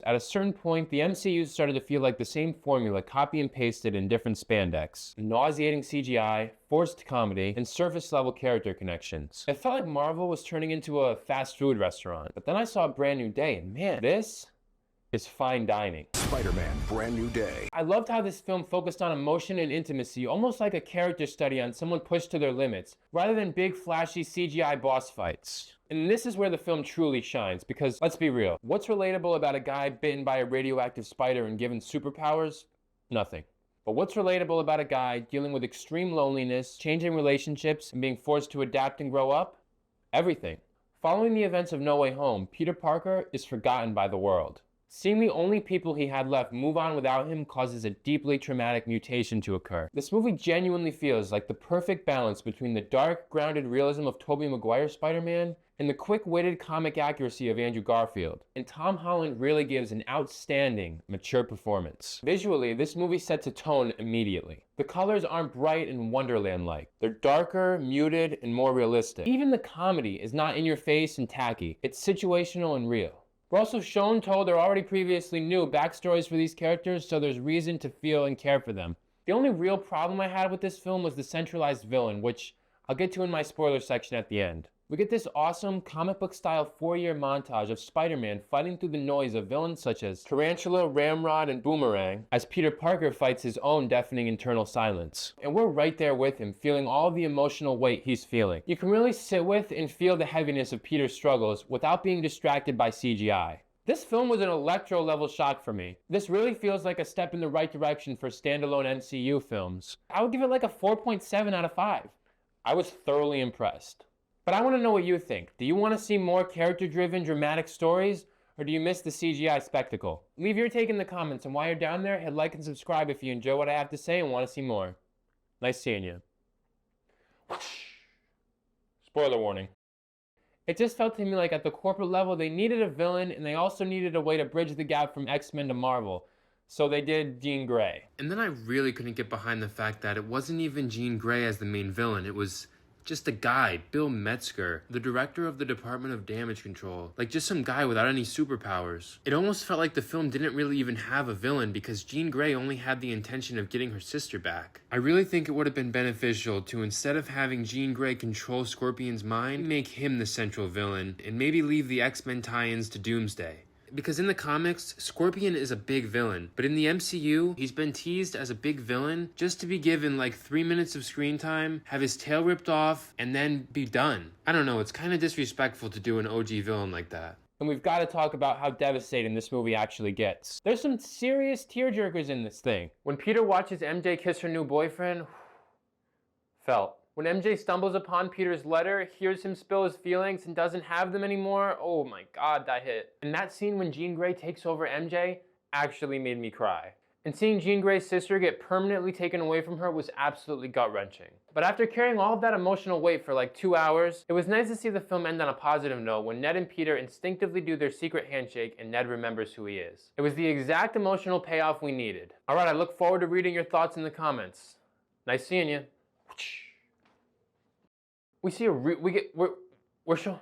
at a certain point, the MCU started to feel like the same formula copy and pasted in different spandex. Nauseating CGI, forced comedy, and surface-level character connections. It felt like Marvel was turning into a fast food restaurant. But then I saw a Brand New Day, and man, this is fine dining. Spider-Man Brand New Day. I loved how this film focused on emotion and intimacy, almost like a character study on someone pushed to their limits, rather than big flashy CGI boss fights. And this is where the film truly shines, because let's be real, what's relatable about a guy bitten by a radioactive spider and given superpowers? Nothing. But what's relatable about a guy dealing with extreme loneliness, changing relationships, and being forced to adapt and grow up? Everything. Following the events of No Way Home, Peter Parker is forgotten by the world. Seeing the only people he had left move on without him causes a deeply traumatic mutation to occur. This movie genuinely feels like the perfect balance between the dark, grounded realism of Tobey Maguire's Spider-Man and the quick-witted comic accuracy of Andrew Garfield. And Tom Holland really gives an outstanding, mature performance. Visually, this movie sets a tone immediately. The colors aren't bright and Wonderland-like. They're darker, muted, and more realistic. Even the comedy is not in your face and tacky. It's situational and real. We're also shown, told, or already previously knew backstories for these characters, so there's reason to feel and care for them. The only real problem I had with this film was the centralized villain, which I'll get to in my spoiler section at the end. We get this awesome comic book style 4-year montage of Spider-Man fighting through the noise of villains such as Tarantula, Ramrod, and Boomerang, as Peter Parker fights his own deafening internal silence. And we're right there with him, feeling all the emotional weight he's feeling. You can really sit with and feel the heaviness of Peter's struggles without being distracted by CGI. This film was an Electro-level shock for me. This really feels like a step in the right direction for standalone MCU films. I would give it like a 4.7 out of 5. I was thoroughly impressed. But I want to know what you think. Do you want to see more character-driven, dramatic stories, or do you miss the CGI spectacle? Leave your take in the comments, and while you're down there, hit like and subscribe if you enjoy what I have to say and want to see more. Nice seeing you. Spoiler warning. It just felt to me like at the corporate level, they needed a villain, and they also needed a way to bridge the gap from X-Men to Marvel. So they did Jean Grey. And then I really couldn't get behind the fact that it wasn't even Jean Grey as the main villain. It was just a guy, Bill Metzger, the director of the Department of Damage Control. Like just some guy without any superpowers. It almost felt like the film didn't really even have a villain because Jean Grey only had the intention of getting her sister back. I really think it would have been beneficial to, instead of having Jean Grey control Scorpion's mind, make him the central villain and maybe leave the X-Men tie-ins to Doomsday. Because in the comics, Scorpion is a big villain, but in the MCU, he's been teased as a big villain just to be given like 3 minutes of screen time, have his tail ripped off, and then be done. I don't know, it's kind of disrespectful to do an OG villain like that. And we've got to talk about how devastating this movie actually gets. There's some serious tearjerkers in this thing. When Peter watches MJ kiss her new boyfriend, felt. When MJ stumbles upon Peter's letter, hears him spill his feelings, and doesn't have them anymore, oh my god, that hit. And that scene when Jean Grey takes over MJ actually made me cry. And seeing Jean Grey's sister get permanently taken away from her was absolutely gut-wrenching. But after carrying all of that emotional weight for like 2 hours, it was nice to see the film end on a positive note when Ned and Peter instinctively do their secret handshake and Ned remembers who he is. It was the exact emotional payoff we needed. Alright, I look forward to reading your thoughts in the comments. Nice seeing you. We see we're showing.